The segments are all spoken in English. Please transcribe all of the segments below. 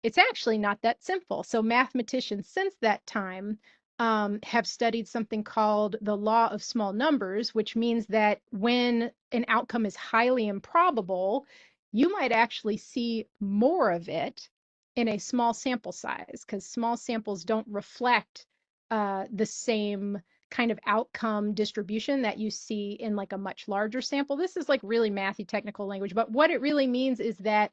it's actually not that simple. So mathematicians since that time have studied something called the law of small numbers, which means that when an outcome is highly improbable, you might actually see more of it in a small sample size because small samples don't reflect the same kind of outcome distribution that you see in like a much larger sample. This is like really mathy technical language, but what it really means is that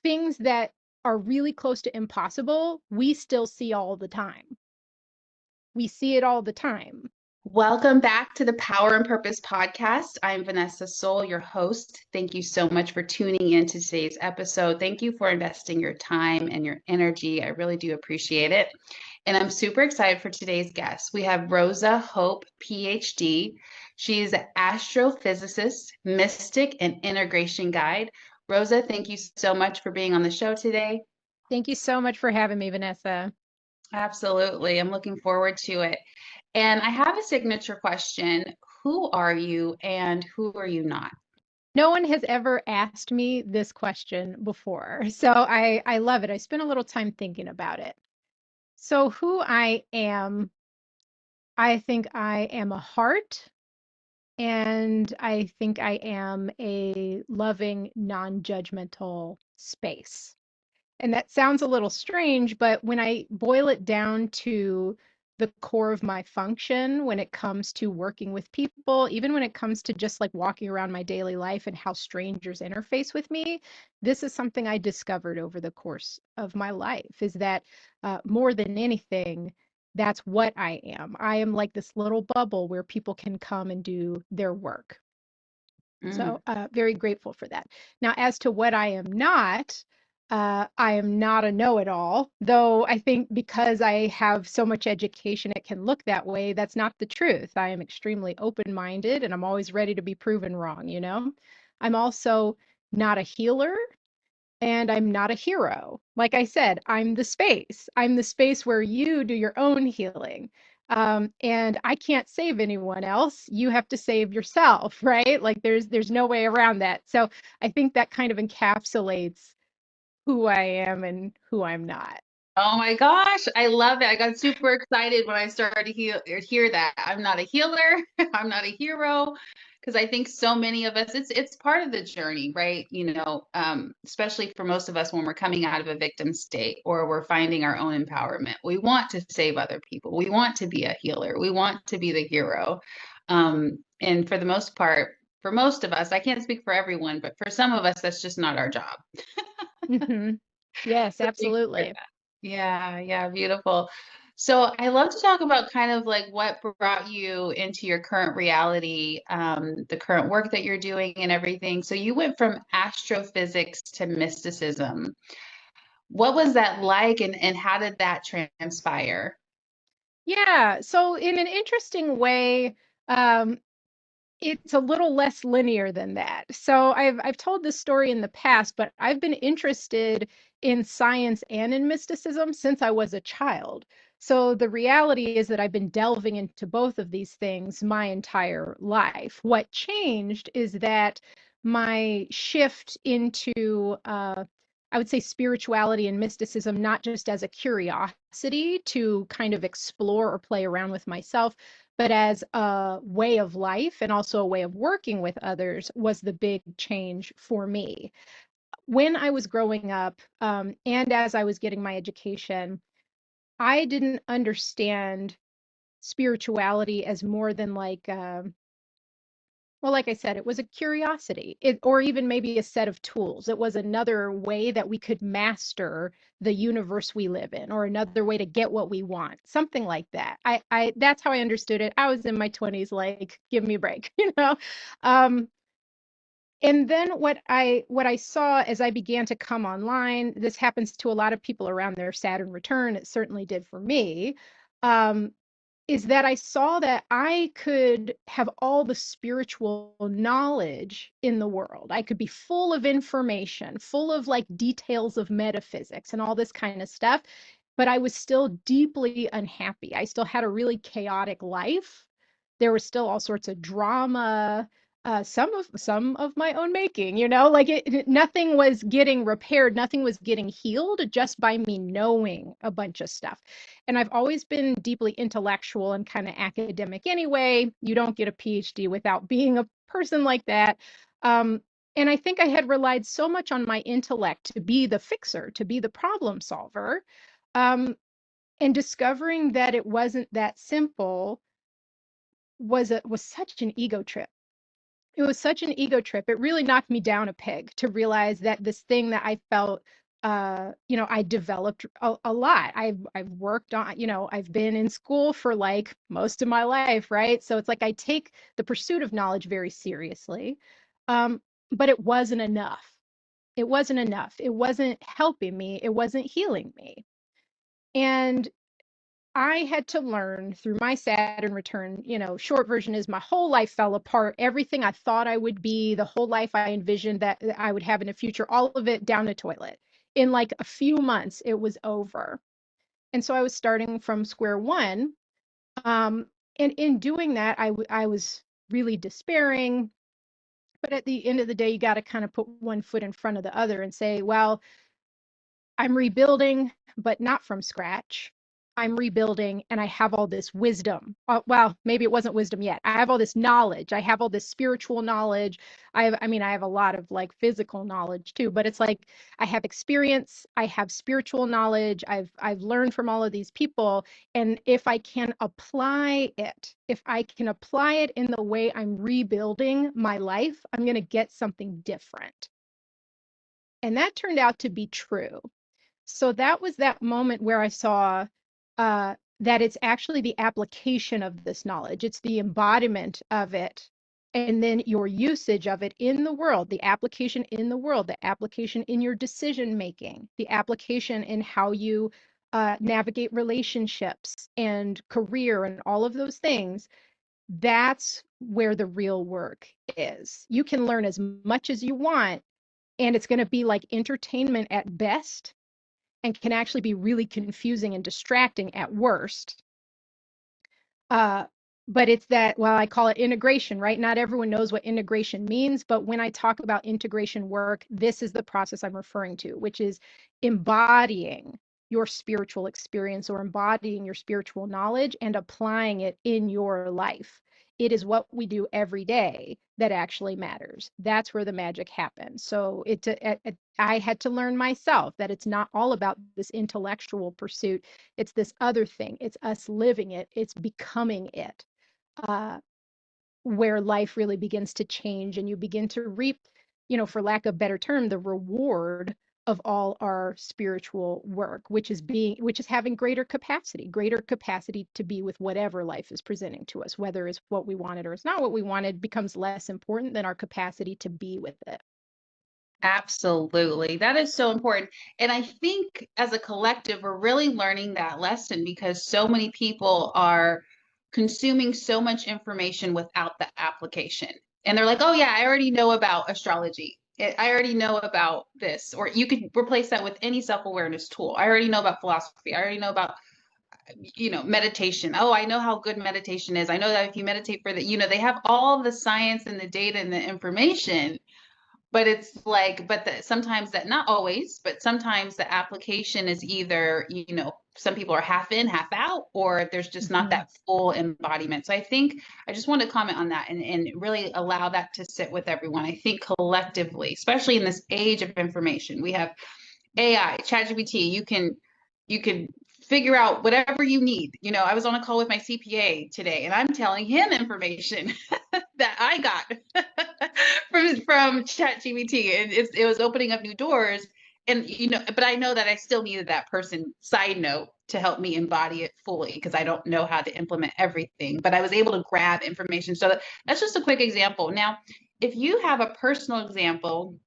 things that are really close to impossible, we still see all the time. We see it all the time. Welcome back to the Power and Purpose podcast. I'm Vanessa Soul, your host. Thank you so much for tuning in to today's episode. Thank you for investing your time and your energy. I really do appreciate it. And I'm super excited for today's guest. We have Rosa Hope, PhD. She's an astrophysicist, mystic, and integration guide. Rosa, thank you so much for being on the show today. Thank you so much for having me, Vanessa. Absolutely. I'm looking forward to it. And I have a signature question. Who are you and who are you not? No one has ever asked me this question before, so I love it. I spent a little time thinking about it. So who I think I am a heart, and I think I am a loving, non-judgmental space. And that sounds a little strange, but when I boil it down to the core of my function, when it comes to working with people, even when it comes to just like walking around my daily life and how strangers interface with me, this is something I discovered over the course of my life is that more than anything, that's what I am. I am like this little bubble where people can come and do their work. Mm, So, very grateful for that. Now, as to what I am not a know-it-all, though I think because I have so much education, it can look that way. That's not the truth. I am extremely open-minded and I'm always ready to be proven wrong, you know? I'm also not a healer and I'm not a hero. Like I said, I'm the space. I'm the space where you do your own healing. And I can't save anyone else. You have to save yourself, right? Like there's no way around that. So I think that kind of encapsulates who I am and who I'm not. oh my gosh, I love it. I got super excited when I started to hear that. I'm not a healer, I'm not a hero, because I think so many of us, it's part of the journey, right? Especially for most of us when we're coming out of a victim state or we're finding our own empowerment. We want to save other people. We want to be a healer. We want to be the hero. And for the most part, for most of us, I can't speak for everyone, but for some of us, that's just not our job. Hmm. Yes, So thank you for absolutely. that. Yeah, yeah, beautiful. So I love to talk about kind of like what brought you into your current reality, the current work that you're doing and everything. So you went from astrophysics to mysticism. What was that like and how did that transpire? Yeah. So in an interesting way, um, it's a little less linear than that. So I've told this story in the past, but I've been interested in science and in mysticism since I was a child. So the reality is that I've been delving into both of these things my entire life. What changed is that my shift into I would say spirituality and mysticism, not just as a curiosity to kind of explore or play around with myself, but as a way of life and also a way of working with others was the big change for me. When I was growing up, and as I was getting my education, I didn't understand spirituality as more than like, well, like I said, it was a curiosity, or even maybe a set of tools. It was another way that we could master the universe we live in, or another way to get what we want, something like that. That's how I understood it. I was in my 20s, like, give me a break, you know? Um, and then what I saw as I began to come online, this happens to a lot of people around their Saturn return, it certainly did for me. Um, is that I saw that I could have all the spiritual knowledge in the world. I could be full of information, full of like details of metaphysics and all this kind of stuff, but I was still deeply unhappy. I still had a really chaotic life. There was still all sorts of drama. Some of my own making, like nothing was getting repaired, nothing was getting healed just by me knowing a bunch of stuff. And I've always been deeply intellectual and kind of academic anyway. You don't get a PhD without being a person like that. Um, and I think I had relied so much on my intellect to be the fixer, to be the problem solver. Um, and discovering that it wasn't that simple was such an ego trip. It was such an ego trip. It really knocked me down a peg to realize that this thing that I felt, I developed a lot. I've worked on, I've been in school for like most of my life, right? So it's like I take the pursuit of knowledge very seriously. Um, but it wasn't enough. It wasn't enough. It wasn't helping me. It wasn't healing me. And I had to learn through my Saturn return, short version is my whole life fell apart. Everything I thought I would be, the whole life I envisioned that I would have in the future, all of it down the toilet. In like a few months, it was over. And so I was starting from square one. Um, and in doing that, I was really despairing. But at the end of the day, you got to kind of put one foot in front of the other and say, well, I'm rebuilding, but not from scratch. I'm rebuilding and I have all this wisdom. Well, maybe it wasn't wisdom yet. I have all this knowledge. I have all this spiritual knowledge. I have a lot of like physical knowledge too, but it's like I have experience, I have spiritual knowledge. I've learned from all of these people. And if I can apply it in the way I'm rebuilding my life, I'm going to get something different. And that turned out to be true. So that was that moment where I saw that it's actually the application of this knowledge, it's the embodiment of it, and then your usage of it in the world, the application in the world, the application in your decision making, the application in how you navigate relationships and career and all of those things. That's where the real work is. You can learn as much as you want, and it's going to be like entertainment at best and can actually be really confusing and distracting at worst. Uh, but it's that, well, I call it integration, right? Not everyone knows what integration means, but when I talk about integration work, this is the process I'm referring to, which is embodying your spiritual experience or embodying your spiritual knowledge and applying it in your life. It is what we do every day that actually matters. That's where the magic happens. So I had to learn myself that it's not all about this intellectual pursuit. It's this other thing. It's us living it. It's becoming it, uh, where life really begins to change and you begin to reap, for lack of a better term, the reward of all our spiritual work, which is having greater capacity to be with whatever life is presenting to us, whether it's what we wanted or it's not what we wanted, becomes less important than our capacity to be with it. Absolutely. That is so important. And I think as a collective, we're really learning that lesson because so many people are consuming so much information without the application. And they're like, oh, yeah, I already know about astrology. I already know about this. Or you could replace that with any self awareness tool. I already know about philosophy. I already know about, meditation. Oh, I know how good meditation is. I know that if you meditate for they have all the science and the data and the information, but it's like sometimes that, not always, but sometimes the application is either some people are half in half out, or there's just not Mhm. that full embodiment. So I think I just want to comment on that and really allow that to sit with everyone. I think collectively, especially in this age of information, we have AI, ChatGPT. You can figure out whatever you need. I was on a call with my CPA today, and I'm telling him information that I got from ChatGPT, and it was opening up new doors. And but I know that I still needed that person. Side note, to help me embody it fully because I don't know how to implement everything. But I was able to grab information. So that's just a quick example. Now, if you have a personal example,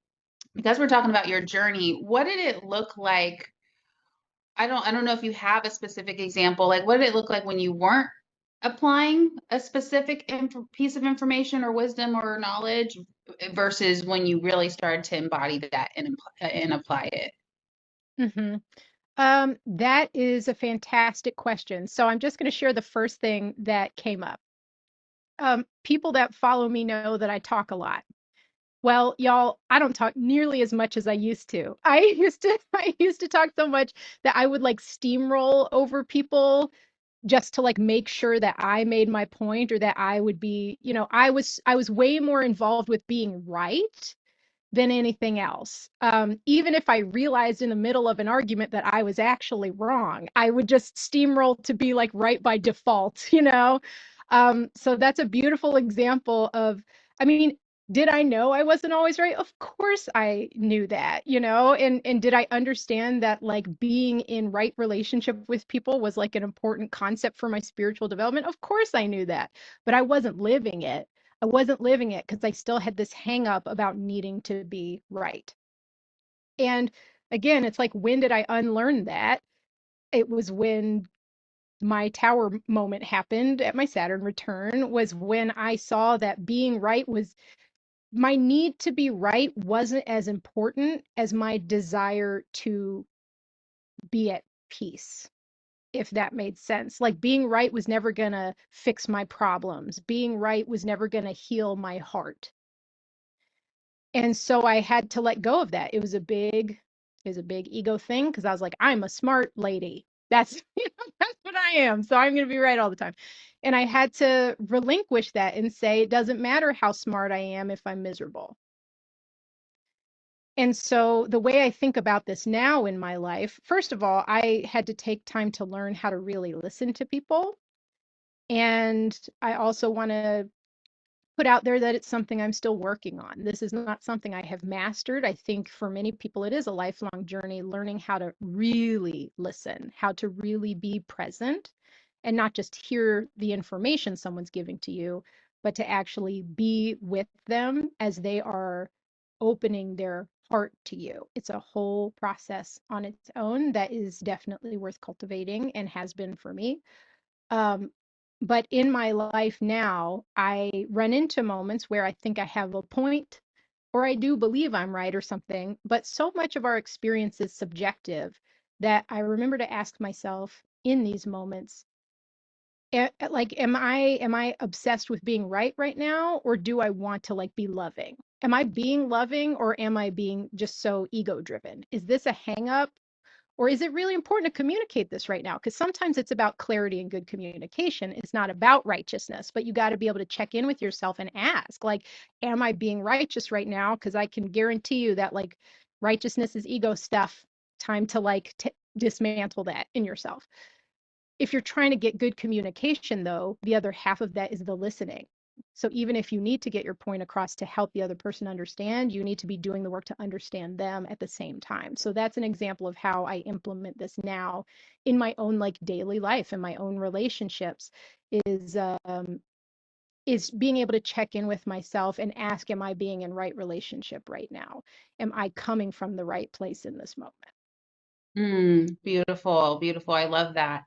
because we're talking about your journey, what did it look like? I don't know if you have a specific example. Like, what did it look like when you weren't applying a specific piece of information or wisdom or knowledge versus when you really started to embody that and apply it? Mhm. That is a fantastic question. So I'm just going to share the first thing that came up. People that follow me know that I talk a lot. Well, y'all, I don't talk nearly as much as I used to. I used to talk so much that I would like steamroll over people just to like make sure that I made my point, or that I would be, I was way more involved with being right than anything else. Even if I realized in the middle of an argument that I was actually wrong, I would just steamroll to be like right by default, you know? So that's a beautiful example of, I mean, did I know I wasn't always right? Of course I knew that, and did I understand that like being in right relationship with people was like an important concept for my spiritual development? Of course I knew that, but I wasn't living it because I still had this hang up about needing to be right. And again, it's like, when did I unlearn that? It was when my tower moment happened at my Saturn return, was when I saw that being right was, my need to be right wasn't as important as my desire to be at peace, if that made sense. Like being right was never going to fix my problems. Being right was never going to heal my heart. And so I had to let go of that. It was a big ego thing, because I was like, I'm a smart lady. That's that's what I am. So I'm going to be right all the time. And I had to relinquish that and say it doesn't matter how smart I am if I'm miserable. And so the way I think about this now in my life, first of all, I had to take time to learn how to really listen to people. And I also want to put out there that it's something I'm still working on. This is not something I have mastered. I think for many people, it is a lifelong journey, learning how to really listen, how to really be present, and not just hear the information someone's giving to you, but to actually be with them as they are opening their heart to you. It's a whole process on its own that is definitely worth cultivating and has been for me. Um, but in my life now, I run into moments where I think I have a point, or I do believe I'm right or something, but so much of our experience is subjective that I remember to ask myself in these moments, like, am I obsessed with being right now, or do I want to like be loving? Am I being loving, or am I being just so ego driven? Is this a hang up? Or is it really important to communicate this right now? Because sometimes it's about clarity and good communication. It's not about righteousness, but you got to be able to check in with yourself and ask, like, am I being righteous right now? Because I can guarantee you that, like, righteousness is ego stuff. Time to, like, dismantle that in yourself. If you're trying to get good communication, though, the other half of that is the listening. So even if you need to get your point across to help the other person understand, you need to be doing the work to understand them at the same time. So that's an example of how I implement this now in my own like daily life and my own relationships, is is being able to check in with myself and ask, am I being in right relationship right now? Am I coming from the right place in this moment? Beautiful, beautiful. I love that.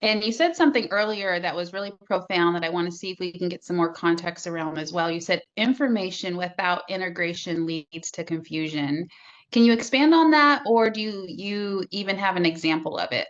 And you said something earlier that was really profound that I want to see if we can get some more context around as well. You said information without integration leads to confusion. Can you expand on that, or do you even have an example of it?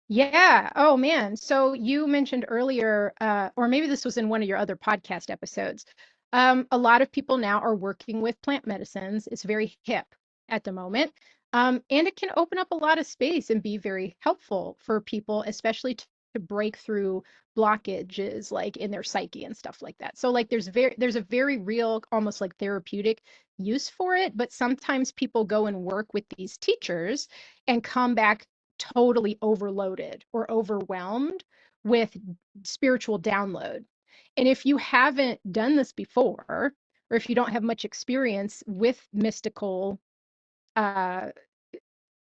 Yeah. Oh man. So you mentioned earlier, or maybe this was in one of your other podcast episodes. A lot of people now are working with plant medicines. It's very hip at the moment. And it can open up a lot of space and be very helpful for people, especially to break through blockages like in their psyche and stuff like that. So like there's a very real, almost like therapeutic use for it, but sometimes people go and work with these teachers and come back totally overloaded or overwhelmed with spiritual download. And if you haven't done this before, or if you don't have much experience with mystical uh,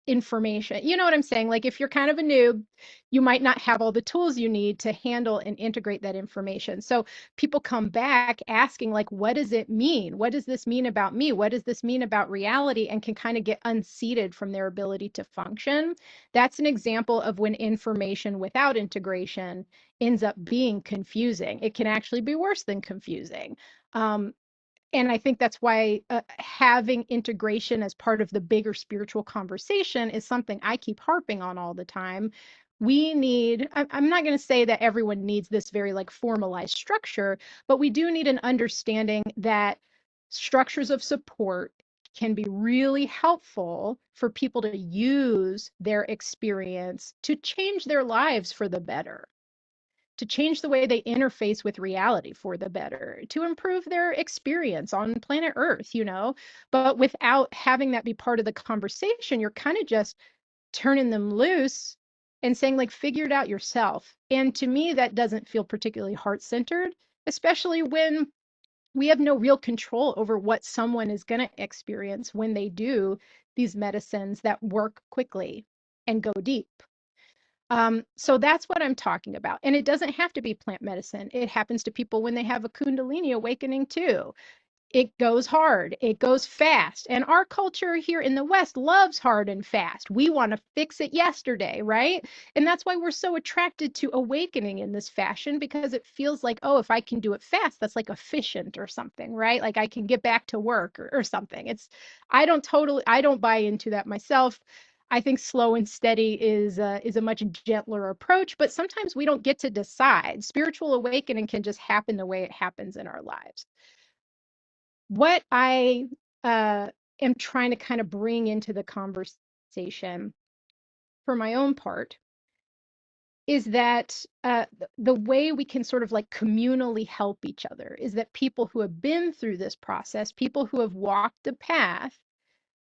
information. You know what I'm saying? Like if you're kind of a noob, you might not have all the tools you need to handle and integrate that information. So people come back asking like, what does it mean? What does this mean about me? What does this mean about reality? And can kind of get unseated from their ability to function. That's an example of when information without integration ends up being confusing. It can actually be worse than confusing. And I think that's why having integration as part of the bigger spiritual conversation is something I keep harping on all the time. We need, I'm not going to say that everyone needs this very like formalized structure, but we do need an understanding that structures of support can be really helpful for people to use their experience to change their lives for the better, to change the way they interface with reality for the better, to improve their experience on planet Earth, you know. But without having that be part of the conversation, you're kind of just turning them loose and saying, like, figure it out yourself. And to me, that doesn't feel particularly heart centered, especially when we have no real control over what someone is going to experience when they do these medicines that work quickly and go deep. So that's what I'm talking about. And it doesn't have to be plant medicine. It happens to people when they have a Kundalini awakening too. It goes hard, it goes fast. And our culture here in the West loves hard and fast. We want to fix it yesterday, right? And that's why we're so attracted to awakening in this fashion, because it feels like, oh, if I can do it fast, that's like efficient or something, right? Like I can get back to work or something. I don't buy into that myself. I think slow and steady is a much gentler approach, but sometimes we don't get to decide. Spiritual awakening can just happen the way it happens in our lives. What I am trying to kind of bring into the conversation for my own part is that the way we can sort of like communally help each other is that people who have been through this process, people who have walked the path,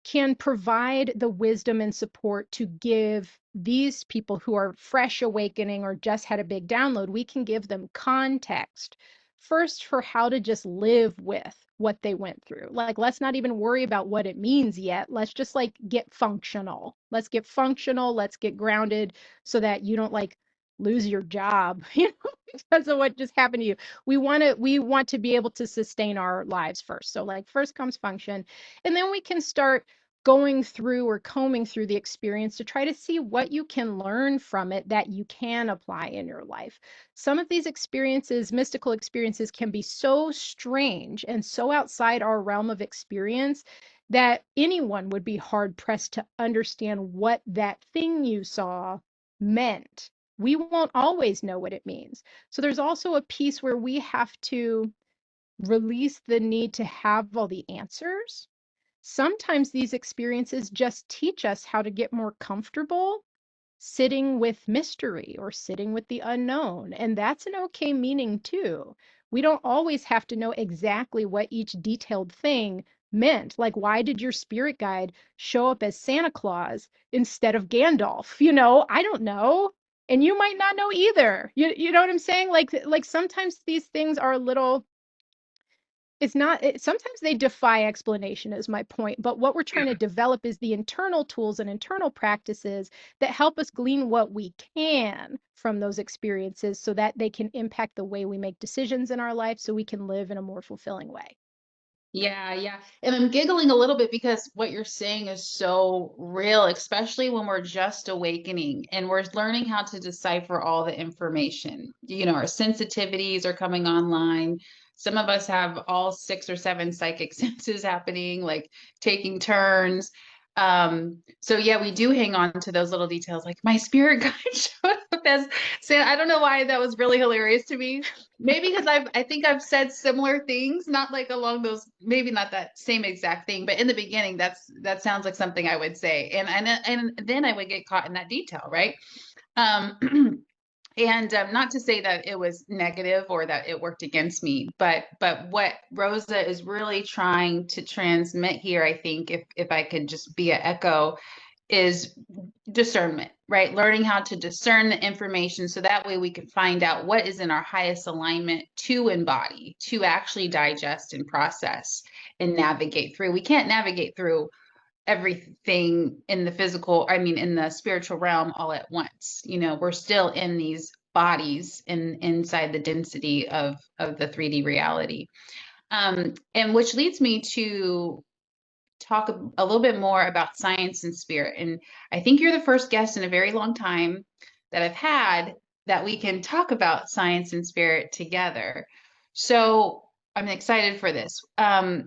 can provide the wisdom and support to give these people who are fresh awakening or just had a big download. We can give them context first for how to just live with what they went through. Like, let's not even worry about what it means yet. Let's just like get functional. Let's get functional. Let's get grounded so that you don't like lose your job, you know, because of what just happened to you. We want to be able to sustain our lives first. So like first comes function, and then we can start going through or combing through the experience to try to see what you can learn from it that you can apply in your life. Some of these experiences, mystical experiences, can be so strange and so outside our realm of experience that anyone would be hard pressed to understand what that thing you saw meant. We won't always know what it means. So there's also a piece where we have to release the need to have all the answers. Sometimes these experiences just teach us how to get more comfortable sitting with mystery or sitting with the unknown. And that's an okay meaning too. We don't always have to know exactly what each detailed thing meant. Like, why did your spirit guide show up as Santa Claus instead of Gandalf? You know, I don't know. And you might not know either. You know what I'm saying? Like sometimes these things are a little, it's not sometimes they defy explanation is my point, but what we're trying to develop is the internal tools and internal practices that help us glean what we can from those experiences so that they can impact the way we make decisions in our life so we can live in a more fulfilling way. Yeah, yeah. And I'm giggling a little bit because what you're saying is so real, especially when we're just awakening and we're learning how to decipher all the information. You know, our sensitivities are coming online. Some of us have all 6 or 7 psychic senses happening, like taking turns. So yeah, we do hang on to those little details, like my spirit guide showed up as Santa. I don't know why that was really hilarious to me. Maybe because I think I've said similar things, not like along those, maybe not that same exact thing, but in the beginning, that sounds like something I would say, and then I would get caught in that detail, right? Um, and not to say that it was negative or that it worked against me, but what Rosa is really trying to transmit here, I think, if I could just be an echo, is discernment, right? Learning how to discern the information so that way we can find out what is in our highest alignment to embody, to actually digest and process and navigate through. We can't navigate through everything in the physical, I mean, in the spiritual realm all at once. You know, we're still in these bodies inside the density of the 3D reality. And which leads me to talk a little bit more about science and spirit. And I think you're the first guest in a very long time that I've had that we can talk about science and spirit together. So I'm excited for this. I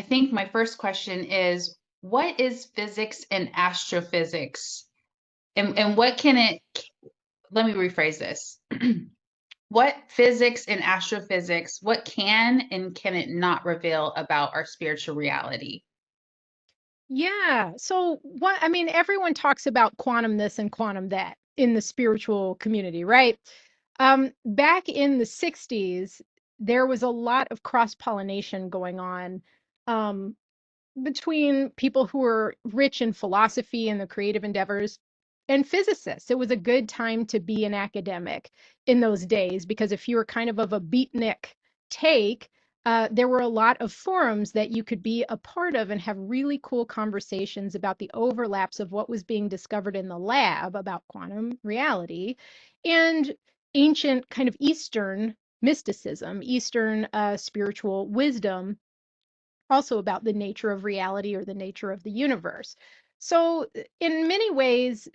think my first question is, what is physics and astrophysics? And what can it, let me rephrase this. What physics and astrophysics, what can and can it not reveal about our spiritual reality? Yeah. So what I mean, everyone talks about quantum this and quantum that in the spiritual community, right? Back in the 60s, there was a lot of cross-pollination going on. Um, between people who were rich in philosophy and the creative endeavors and physicists. It was a good time to be an academic in those days because if you were kind of a beatnik take, there were a lot of forums that you could be a part of and have really cool conversations about the overlaps of what was being discovered in the lab about quantum reality and ancient kind of Eastern mysticism, Eastern spiritual wisdom also about the nature of reality or the nature of the universe. So, in many ways,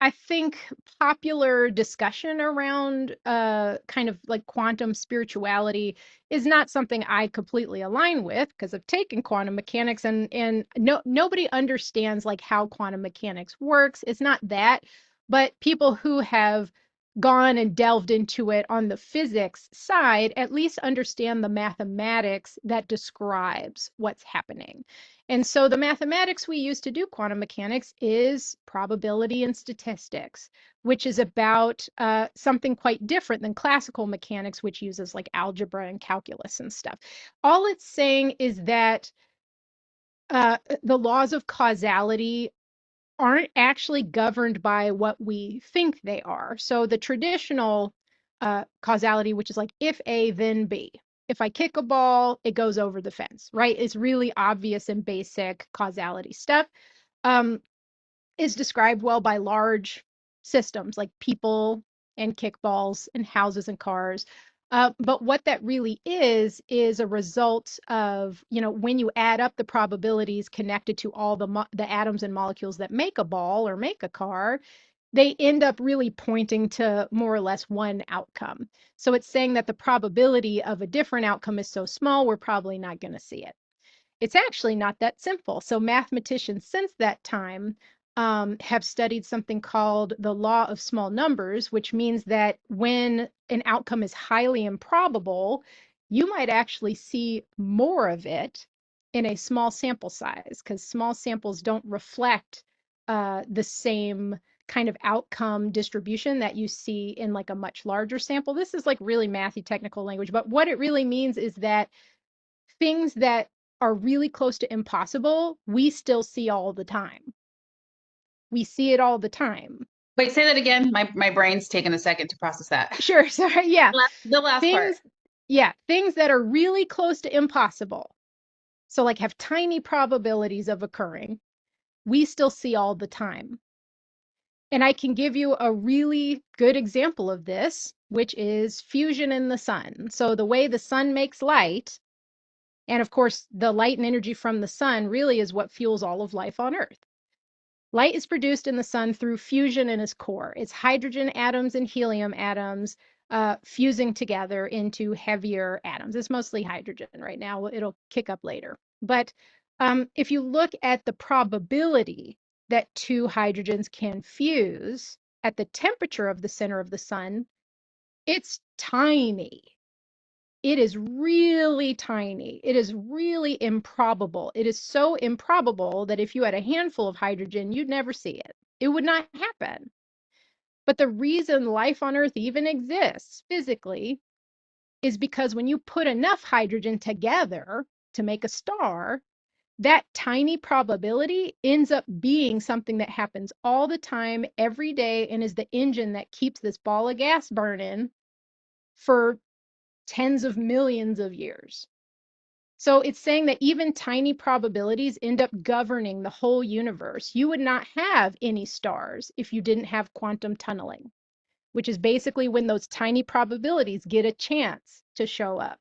I think popular discussion around kind of like quantum spirituality is not something I completely align with because I've taken quantum mechanics and nobody understands like how quantum mechanics works. It's not that, but people who have gone and delved into it on the physics side at least understand the mathematics that describes what's happening. And so the mathematics we use to do quantum mechanics is probability and statistics, which is about something quite different than classical mechanics, which uses like algebra and calculus and stuff. All it's saying is that the laws of causality aren't actually governed by what we think they are. So the traditional causality, which is like if A, then B. If I kick a ball, it goes over the fence, right? It's really obvious and basic causality stuff. Um, is described well by large systems like people and kickballs and houses and cars. But what that really is a result of, you know, when you add up the probabilities connected to all the atoms and molecules that make a ball or make a car, they end up really pointing to more or less one outcome. So it's saying that the probability of a different outcome is so small, we're probably not going to see it. It's actually not that simple. So mathematicians since that time have studied something called the law of small numbers, which means that when an outcome is highly improbable, you might actually see more of it in a small sample size because small samples don't reflect the same kind of outcome distribution that you see in like a much larger sample. This is like really mathy technical language, but what it really means is that things that are really close to impossible, we still see all the time. We see it all the time. Wait, say that again. My brain's taking a second to process that. Sure, sorry, yeah. The last part. Things, yeah, things that are really close to impossible. So like have tiny probabilities of occurring, we still see all the time. And I can give you a really good example of this, which is fusion in the sun. So the way the sun makes light, and of course, the light and energy from the sun really is what fuels all of life on Earth. Light is produced in the sun through fusion in its core. It's hydrogen atoms and helium atoms fusing together into heavier atoms. It's mostly hydrogen right now. It'll kick up later. But if you look at the probability that two hydrogens can fuse at the temperature of the center of the sun, it's tiny. It is really tiny. It is really improbable. It is so improbable that if you had a handful of hydrogen, you'd never see it. It would not happen. But the reason life on Earth even exists physically is because when you put enough hydrogen together to make a star, that tiny probability ends up being something that happens all the time, every day, and is the engine that keeps this ball of gas burning for tens of millions of years. So it's saying that even tiny probabilities end up governing the whole universe. You would not have any stars if you didn't have quantum tunneling, which is basically when those tiny probabilities get a chance to show up.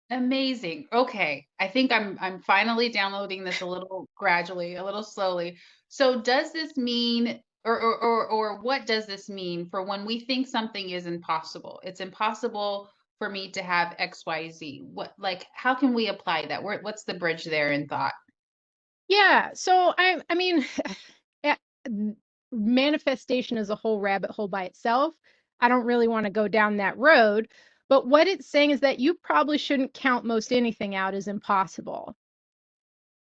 Amazing. Okay. I think I'm finally downloading this a little gradually, a little slowly. So does this mean or what does this mean for when we think something is impossible? It's impossible for me to have XYZ. What, like, how can we apply that? What's the bridge there in thought? Yeah, so I mean, manifestation is a whole rabbit hole by itself. I don't really want to go down that road. But what it's saying is that you probably shouldn't count most anything out as impossible.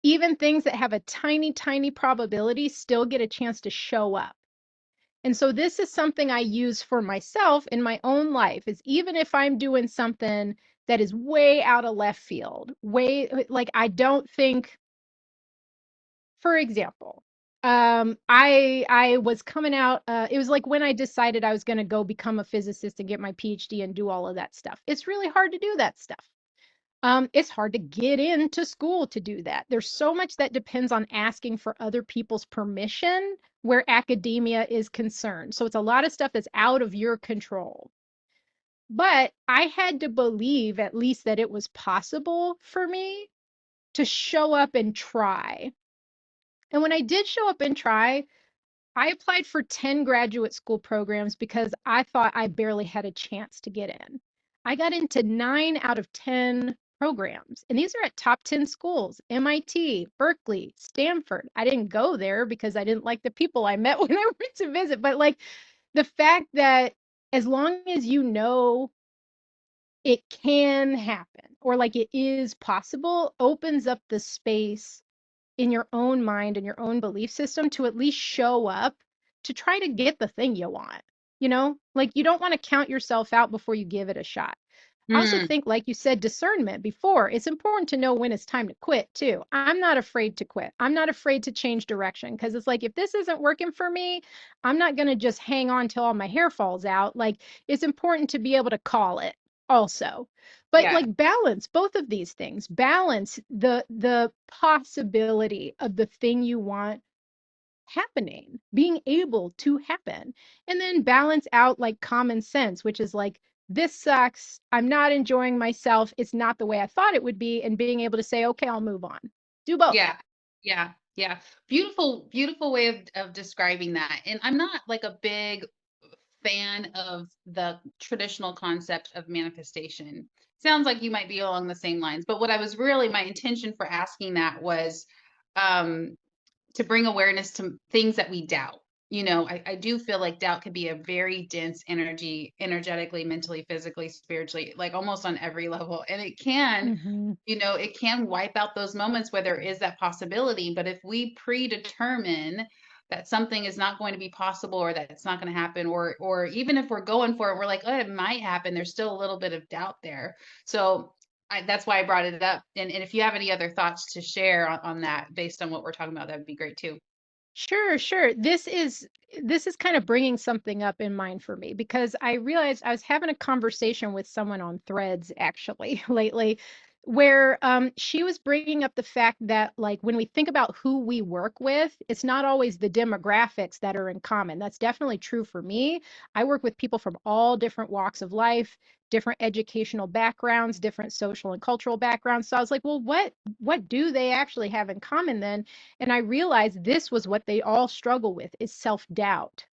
Even things that have a tiny, tiny probability still get a chance to show up. And so this is something I use for myself in my own life is even if I'm doing something that is way out of left field, way like I don't think, for example, I was coming out, it was like when I decided I was going to go become a physicist and get my PhD and do all of that stuff. It's really hard to do that stuff. It's hard to get into school to do that. There's so much that depends on asking for other people's permission where academia is concerned. So it's a lot of stuff that's out of your control. But I had to believe at least that it was possible for me to show up and try. And when I did show up and try, I applied for 10 graduate school programs because I thought I barely had a chance to get in. I got into 9 out of 10 programs, and these are at top 10 schools: MIT, Berkeley, Stanford. I didn't go there because I didn't like the people I met when I went to visit, but like the fact that as long as you know it can happen or like it is possible opens up the space in your own mind and your own belief system to at least show up to try to get the thing you want. You know, like you don't want to count yourself out before you give it a shot. I also Mm, think, like you said, discernment before, it's important to know when it's time to quit too. I'm not afraid to quit. I'm not afraid to change direction because it's like, if this isn't working for me, I'm not going to just hang on till all my hair falls out. Like, it's important to be able to call it also. But yeah. like balance both of these things, balance the possibility of the thing you want happening, being able to happen, and then balance out like common sense, which is like, this sucks. I'm not enjoying myself. It's not the way I thought it would be. And being able to say, okay, I'll move on. Do both. Yeah. Yeah. Yeah. Beautiful, beautiful way of describing that. And I'm not like a big fan of the traditional concept of manifestation. Sounds like you might be along the same lines. But what I was really, my intention for asking that was um, to bring awareness to things that we doubt. You know, I do feel like doubt could be a very dense energy, energetically, mentally, physically, spiritually, like almost on every level. And it can, Hmm. you know, it can wipe out those moments where there is that possibility. But if we predetermine that something is not going to be possible or that it's not going to happen, or even if we're going for it, we're like, oh, it might happen, there's still a little bit of doubt there. So that's why I brought it up. And if you have any other thoughts to share on that based on what we're talking about, that would be great too. Sure, sure. This is kind of bringing something up in mind for me because I realized I was having a conversation with someone on Threads actually lately, where she was bringing up the fact that like when we think about who we work with, it's not always the demographics that are in common. That's definitely true for me. I work with people from all different walks of life, different educational backgrounds, different social and cultural backgrounds. So I was like, well, what do they actually have in common then? And I realized this was what they all struggle with is self-doubt.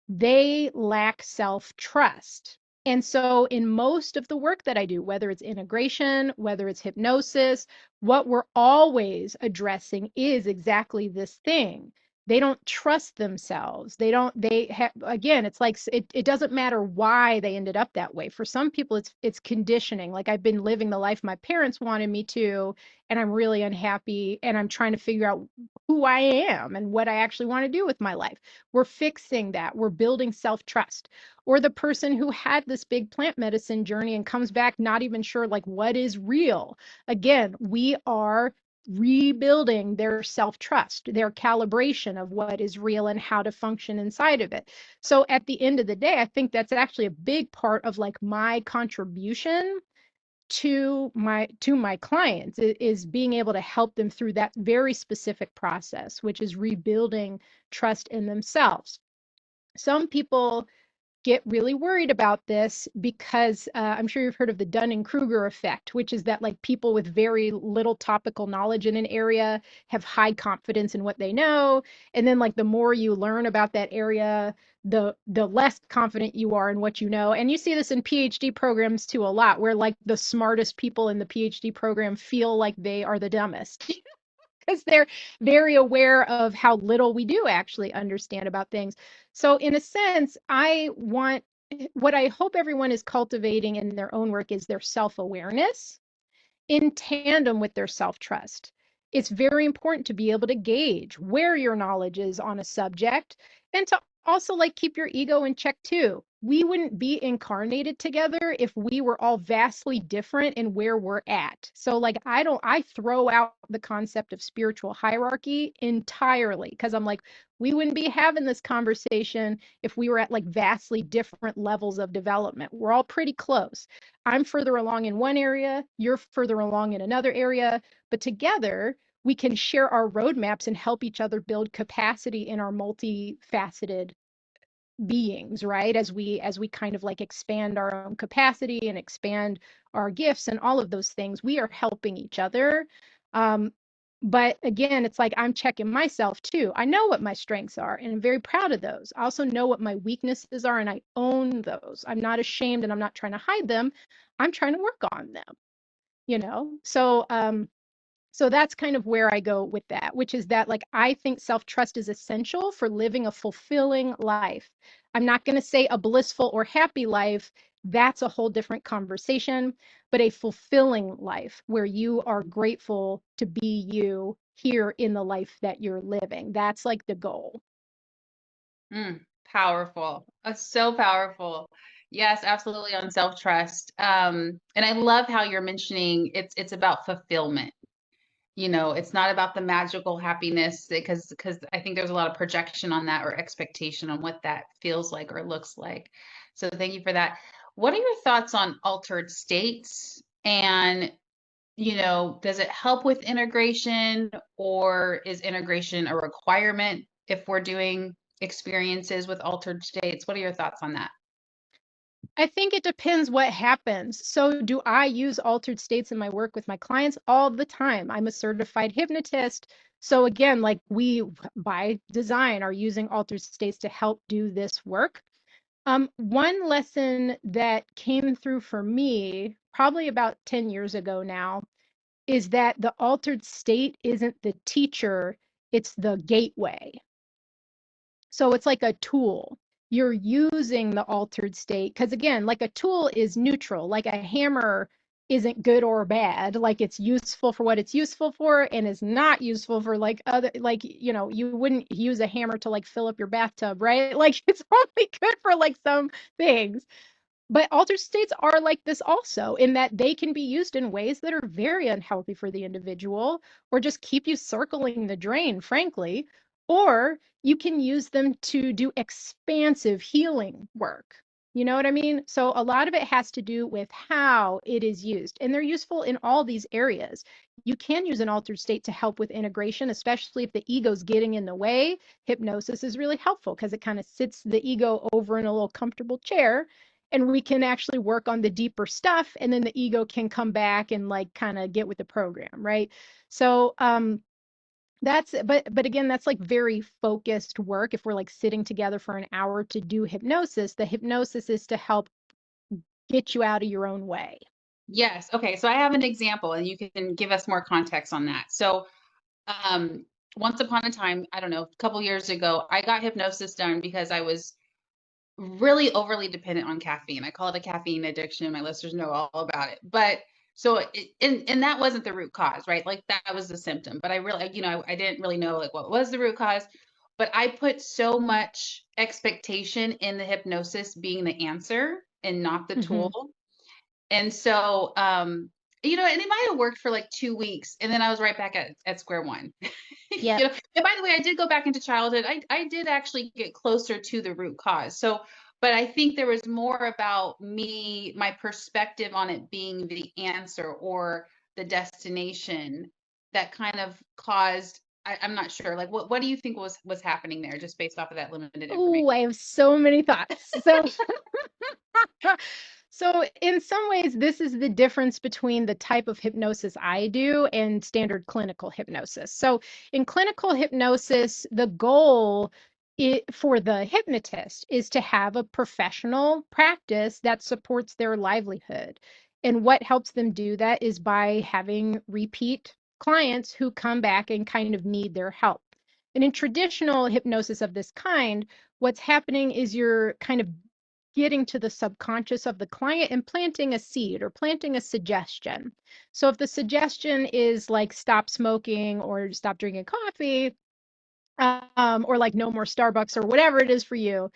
They lack self-trust. And so in most of the work that I do, whether it's integration, whether it's hypnosis, what we're always addressing is exactly this thing. They don't trust themselves. Again, it's like it doesn't matter why they ended up that way. For some people, it's conditioning. Like I've been living the life my parents wanted me to, and I'm really unhappy, and I'm trying to figure out who I am and what I actually want to do with my life. We're fixing that. We're building self trust. Or the person who had this big plant medicine journey and comes back not even sure, like, what is real. Again, we are rebuilding their self trust, their calibration of what is real and how to function inside of it. So at the end of the day, I think that's actually a big part of like my contribution to my clients is being able to help them through that very specific process, which is rebuilding trust in themselves. Some people get really worried about this because I'm sure you've heard of the Dunning-Kruger effect, which is that like people with very little topical knowledge in an area have high confidence in what they know, and then like the more you learn about that area, the less confident you are in what you know. And you see this in PhD programs too a lot, where like the smartest people in the PhD program feel like they are the dumbest. because they're very aware of how little we do actually understand about things. So, in a sense, what I hope everyone is cultivating in their own work is their self awareness in tandem with their self trust. It's very important to be able to gauge where your knowledge is on a subject and to also like keep your ego in check too. We wouldn't be incarnated together if we were all vastly different in where we're at. So like I throw out the concept of spiritual hierarchy entirely because I'm like we wouldn't be having this conversation if we were at like vastly different levels of development. We're all pretty close. I'm further along in one area, you're further along in another area, but together we can share our roadmaps and help each other build capacity in our multifaceted beings, right? As we kind of like expand our own capacity and expand our gifts and all of those things, we are helping each other. Um, but again, it's like I'm checking myself too. I know what my strengths are and I'm very proud of those. I also know what my weaknesses are and I own those. I'm not ashamed and I'm not trying to hide them. I'm trying to work on them, you know? So that's kind of where I go with that, which is that like I think self-trust is essential for living a fulfilling life. I'm not going to say a blissful or happy life. That's a whole different conversation, but a fulfilling life where you are grateful to be you here in the life that you're living. That's like the goal. Powerful. So powerful. Yes, absolutely on self-trust. And I love how you're mentioning it's about fulfillment. It's not about the magical happiness because I think there's a lot of projection on that or expectation on what that feels like or looks like. So thank you for that. What are your thoughts on altered states? And, does it help with integration or is integration a requirement if we're doing experiences with altered states? What are your thoughts on that? I think it depends what happens. So, do I use altered states in my work with my clients all the time? I'm a certified hypnotist. So, again, like we by design are using altered states to help do this work. One lesson that came through for me probably about 10 years ago now is that the altered state isn't the teacher, it's the gateway. So it's like a tool. You're using the altered state because, again, like a tool is neutral, like a hammer isn't good or bad. Like it's useful for what it's useful for and is not useful for like other, like, you wouldn't use a hammer to like fill up your bathtub, right? Like it's only good for like some things. But altered states are like this also, in that they can be used in ways that are very unhealthy for the individual, or just keep you circling the drain, frankly. Or you can use them to do expansive healing work. You know what I mean? So a lot of it has to do with how it is used, and they're useful in all these areas. You can use an altered state to help with integration, especially if the ego's getting in the way. Hypnosis is really helpful because it kind of sits the ego over in a little comfortable chair and we can actually work on the deeper stuff and then the ego can come back and like kind of get with the program, right? So but again, that's like very focused work. If we're like sitting together for an hour to do hypnosis, the hypnosis is to help get you out of your own way. Yes. Okay. So I have an example and you can give us more context on that. So, once upon a time, I don't know, a couple years ago, I got hypnosis done because I was really overly dependent on caffeine. I call it a caffeine addiction. My listeners know all about it. But so and that wasn't the root cause, right? Like that was the symptom. But I really, I didn't really know like what was the root cause. But I put so much expectation in the hypnosis being the answer and not the Mm-hmm. tool. And so, and it might have worked for like 2 weeks, and then I was right back at square one. Yep. And by the way, I did go back into childhood. I did actually get closer to the root cause. So, but I think there was more about me, my perspective on it being the answer or the destination that kind of caused. I'm not sure. Like, what do you think was happening there, just based off of that limited information? Oh, I have so many thoughts. So So, in some ways, this is the difference between the type of hypnosis I do and standard clinical hypnosis. So, in clinical hypnosis, the goal for the hypnotist is to have a professional practice that supports their livelihood. And what helps them do that is by having repeat clients who come back and kind of need their help. And in traditional hypnosis of this kind, what's happening is you're kind of getting to the subconscious of the client and planting a seed or planting a suggestion. So if the suggestion is like stop smoking or stop drinking coffee, or like no more Starbucks or whatever it is for you,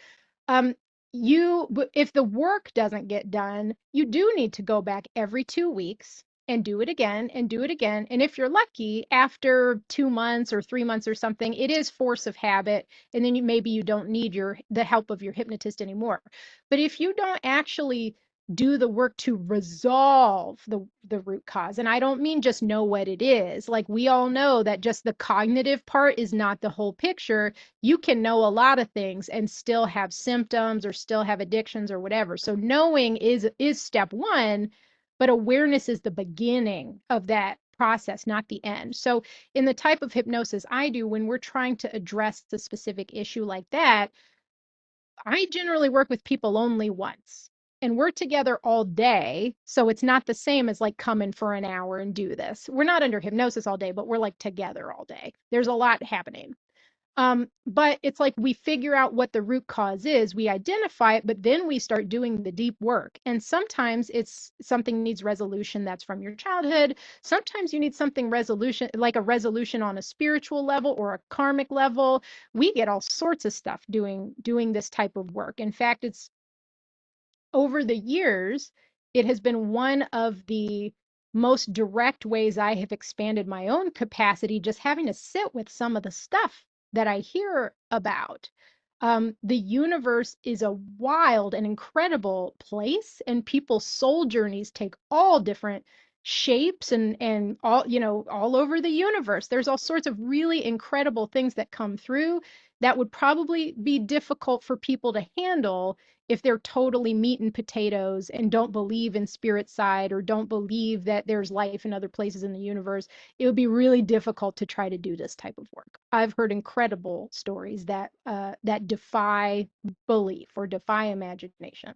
um, if the work doesn't get done, you do need to go back every 2 weeks and do it again and do it again. And if you're lucky, after 2 months or 3 months or something, it is force of habit. And then maybe you don't need the help of your hypnotist anymore. But if you don't actually do the work to resolve the root cause, and I don't mean just know what it is. Like we all know that just the cognitive part is not the whole picture. You can know a lot of things and still have symptoms or still have addictions or whatever. So knowing is step one, but awareness is the beginning of that process, not the end. So in the type of hypnosis I do, when we're trying to address the specific issue like that, I generally work with people only once. And we're together all day. So it's not the same as like come in for an hour and do this. We're not under hypnosis all day, but we're like together all day. There's a lot happening. But it's like we figure out what the root cause is, we identify it, but then we start doing the deep work. And sometimes it's something needs resolution that's from your childhood. Sometimes you need something resolution, like a resolution on a spiritual level or a karmic level. We get all sorts of stuff doing this type of work. In fact, it's over the years, it has been one of the most direct ways I have expanded my own capacity, just having to sit with some of the stuff that I hear about. The universe is a wild and incredible place, and people's soul journeys take all different shapes and all, all over the universe. There's all sorts of really incredible things that come through that would probably be difficult for people to handle if they're totally meat and potatoes and don't believe in spirit side or don't believe that there's life in other places in the universe. It would be really difficult to try to do this type of work. I've heard incredible stories that defy belief or defy imagination.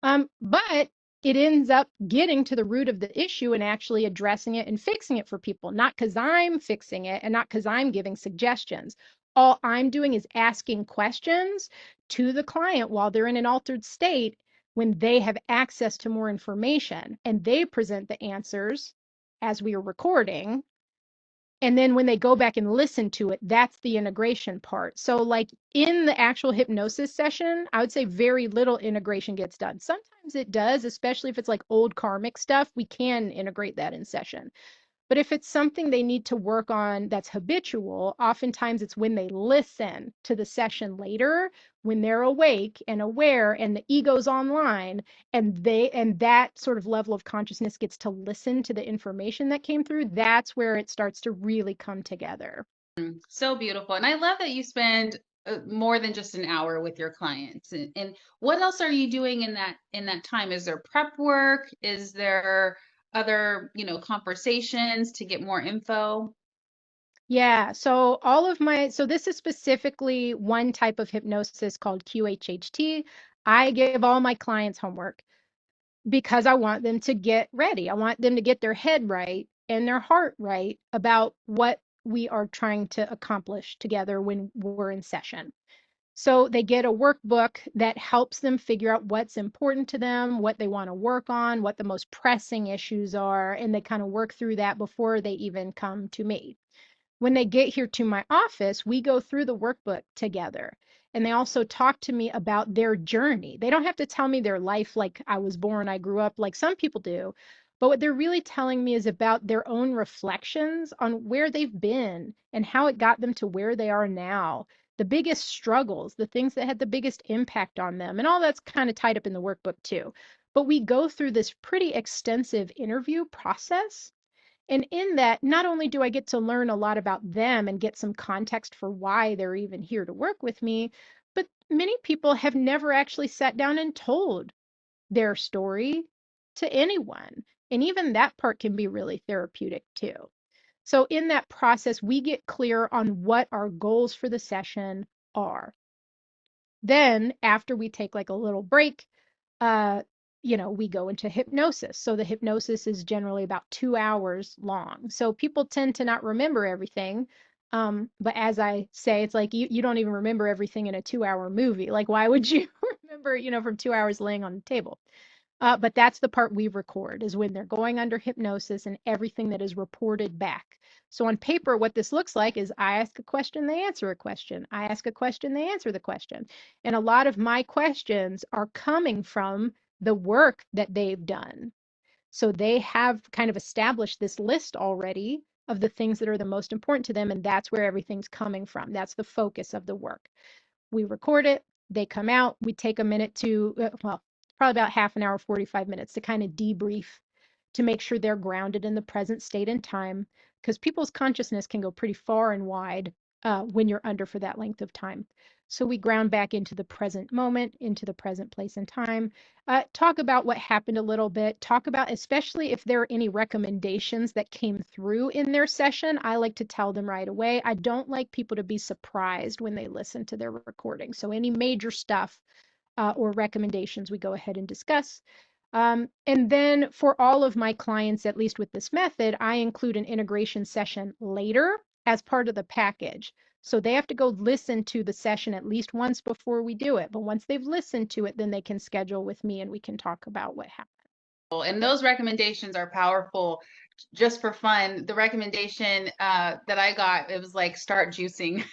But it ends up getting to the root of the issue and actually addressing it and fixing it for people, not because I'm fixing it and not because I'm giving suggestions. All I'm doing is asking questions to the client while they're in an altered state when they have access to more information and they present the answers as we are recording, and then when they go back and listen to it, that's the integration part. So like in the actual hypnosis session, I would say very little integration gets done. Sometimes it does, especially if it's like old karmic stuff, we can integrate that in session. But if it's something they need to work on that's habitual, oftentimes it's when they listen to the session later, when they're awake and aware and the ego's online, and that sort of level of consciousness gets to listen to the information that came through, that's where it starts to really come together. So beautiful. And I love that you spend more than just an hour with your clients. And what else are you doing in that time? Is there prep work? Is there other, conversations to get more info? Yeah, so this is specifically one type of hypnosis called QHHT. I give all my clients homework because I want them to get ready. I want them to get their head right and their heart right about what we are trying to accomplish together when we're in session. So they get a workbook that helps them figure out what's important to them, what they want to work on, what the most pressing issues are, and they kind of work through that before they even come to me. When they get here to my office, we go through the workbook together. And they also talk to me about their journey. They don't have to tell me their life like I was born, I grew up, like some people do. But what they're really telling me is about their own reflections on where they've been and how it got them to where they are now, the biggest struggles, the things that had the biggest impact on them. And all that's kind of tied up in the workbook too. But we go through this pretty extensive interview process, and in that, not only do I get to learn a lot about them and get some context for why they're even here to work with me, but many people have never actually sat down and told their story to anyone. And even that part can be really therapeutic too. So, in that process, we get clear on what our goals for the session are. Then, after we take like a little break, uh, we go into hypnosis. So the hypnosis is generally about 2 hours long. So people tend to not remember everything. But as I say, it's like you don't even remember everything in a 2 hour movie. Like, why would you remember, from 2 hours laying on the table? But that's the part we record, is when they're going under hypnosis and everything that is reported back. So on paper, what this looks like is I ask a question, they answer a question. I ask a question, they answer the question. And a lot of my questions are coming from the work that they've done. So they have kind of established this list already of the things that are the most important to them. And that's where everything's coming from. That's the focus of the work. We record it, they come out, we take a minute to, well, probably about half an hour, 45 minutes to kind of debrief, to make sure they're grounded in the present state and time, because people's consciousness can go pretty far and wide when you're under for that length of time. So we ground back into the present moment, into the present place and time, talk about what happened a little bit, talk about, especially if there are any recommendations that came through in their session, I like to tell them right away. I don't like people to be surprised when they listen to their recording. So any major stuff or recommendations, we go ahead and discuss. And then for all of my clients, at least with this method, I include an integration session later as part of the package. So they have to go listen to the session at least once before we do it. But once they've listened to it, then they can schedule with me and we can talk about what happened. And those recommendations are powerful. Just for fun, the recommendation that I got, it was like, start juicing.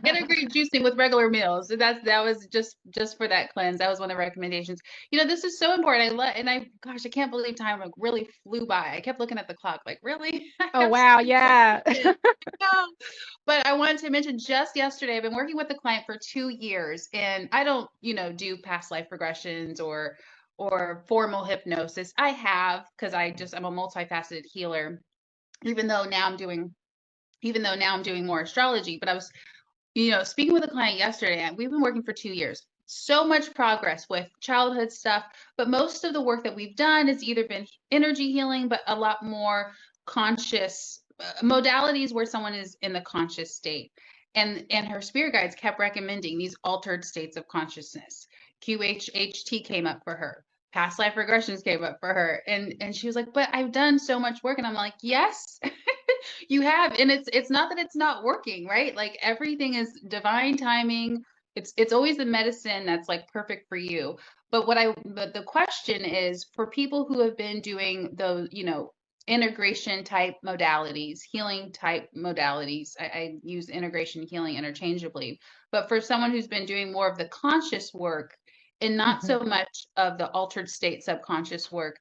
Integrate juicing with regular meals. That was just for that cleanse. That was one of the recommendations. This is so important. Gosh, I can't believe time like really flew by. I kept looking at the clock, like, really? I Oh, have wow. Yeah. no. But I wanted to mention, just yesterday, I've been working with a client for 2 years, and I don't, do past life regressions or formal hypnosis. I have, because I'm a multifaceted healer, even though now I'm doing more astrology. But I was, speaking with a client yesterday, and we've been working for 2 years. So much progress with childhood stuff, but most of the work that we've done has either been energy healing, but a lot more conscious modalities where someone is in the conscious state. And her spirit guides kept recommending these altered states of consciousness. QHHT came up for her. Past life regressions came up for her. And she was like, but I've done so much work. And I'm like, yes, you have. And it's not that it's not working, right? Like, everything is divine timing. It's always the medicine that's like perfect for you. But the question is, for people who have been doing those, integration type modalities, healing type modalities. I use integration healing interchangeably, but for someone who's been doing more of the conscious work and not so much of the altered state subconscious work,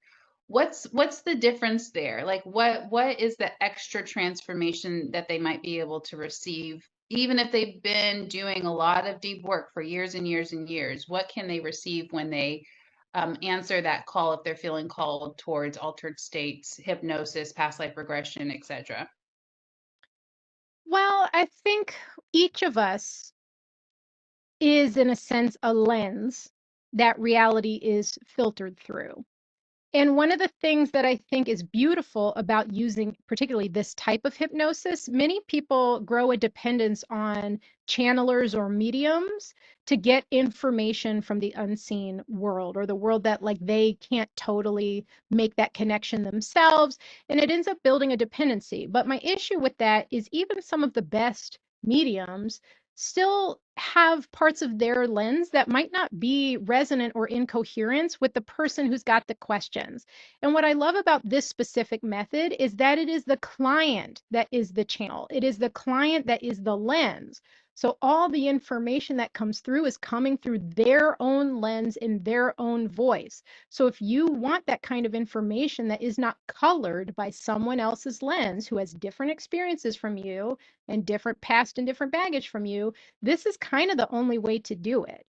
what's the difference there? Like, what is the extra transformation that they might be able to receive, even if they've been doing a lot of deep work for years and years and years? What can they receive when they answer that call, if they're feeling called towards altered states, hypnosis, past life regression, etc.? Well, I think each of us is, in a sense, a lens that reality is filtered through. And one of the things that I think is beautiful about using particularly this type of hypnosis, many people grow a dependence on channelers or mediums to get information from the unseen world, or the world that like they can't totally make that connection themselves. And it ends up building a dependency. But my issue with that is even some of the best mediums still have parts of their lens that might not be resonant or in coherence with the person who's got the questions. And what I love about this specific method is that it is the client that is the channel, it is the client that is the lens. So all the information that comes through is coming through their own lens in their own voice. So if you want that kind of information that is not colored by someone else's lens who has different experiences from you and different past and different baggage from you, this is kind of the only way to do it.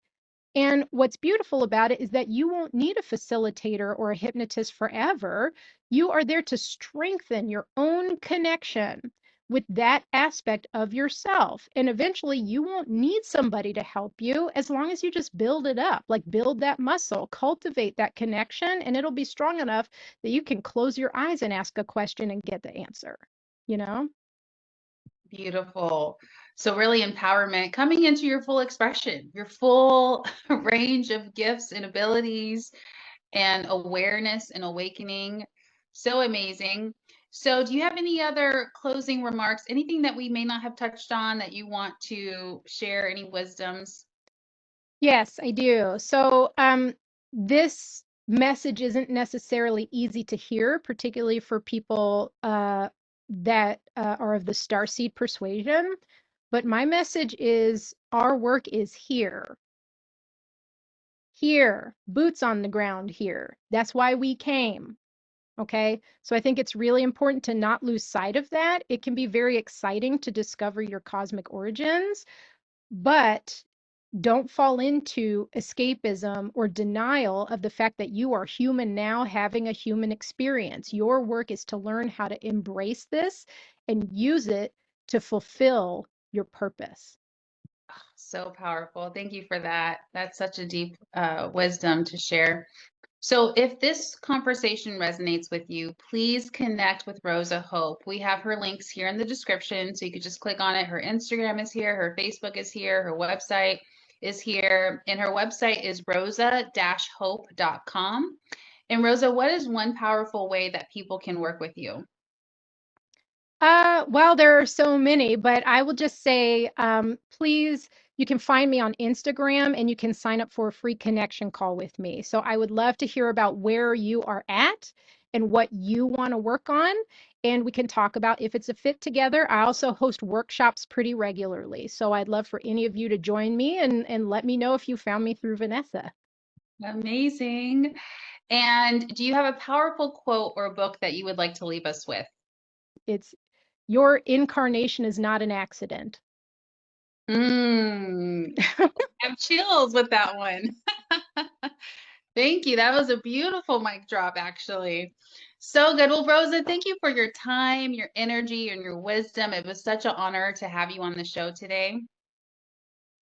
And what's beautiful about it is that you won't need a facilitator or a hypnotist forever. You are there to strengthen your own connection with that aspect of yourself. And eventually, you won't need somebody to help you as long as you just build it up, like build that muscle, cultivate that connection, and it'll be strong enough that you can close your eyes and ask a question and get the answer, you know? Beautiful. So really empowerment, coming into your full expression, your full range of gifts and abilities and awareness and awakening. So amazing. So do you have any other closing remarks? Anything that we may not have touched on that you want to share? Any wisdoms? Yes, I do. So, this message isn't necessarily easy to hear, particularly for people that are of the starseed persuasion. But my message is our work is here, here, boots on the ground here. That's why we came. Okay. So I think it's really important to not lose sight of that. It can be very exciting to discover your cosmic origins, but don't fall into escapism or denial of the fact that you are human now having a human experience. Your work is to learn how to embrace this and use it to fulfill your purpose. So powerful. Thank you for that. That's such a deep wisdom to share. So if this conversation resonates with you, please connect with Rosa Hope. We have her links here in the description, so you could just click on it. Her Instagram is here, her Facebook is here, her website is here, and her website is rosa-hope.com. And Rosa, what is one powerful way that people can work with you? Well, there are so many, but I will just say, please, you can find me on Instagram and you can sign up for a free connection call with me. So I would love to hear about where you are at and what you want to work on. And we can talk about if it's a fit together. I also host workshops pretty regularly. So I'd love for any of you to join me and let me know if you found me through Vanessa. Amazing. And do you have a powerful quote or book that you would like to leave us with? It's your incarnation is not an accident. Mm, I have chills with that one. Thank you. That was a beautiful mic drop, actually. So good. Well, Rosa, thank you for your time, your energy, and your wisdom. It was such an honor to have you on the show today.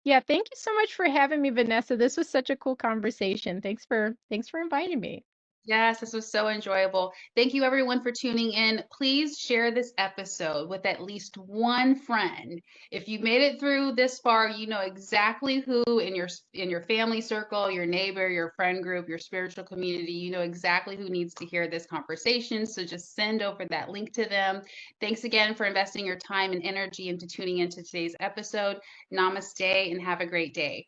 Yeah, thank you so much for having me, Vanessa. This was such a cool conversation. Thanks for inviting me. Yes, this was so enjoyable. Thank you, everyone, for tuning in. Please share this episode with at least one friend. If you made it through this far, you know exactly who in your family circle, your neighbor, your friend group, your spiritual community, you know exactly who needs to hear this conversation. So just send over that link to them. Thanks again for investing your time and energy into tuning into today's episode. Namaste and have a great day.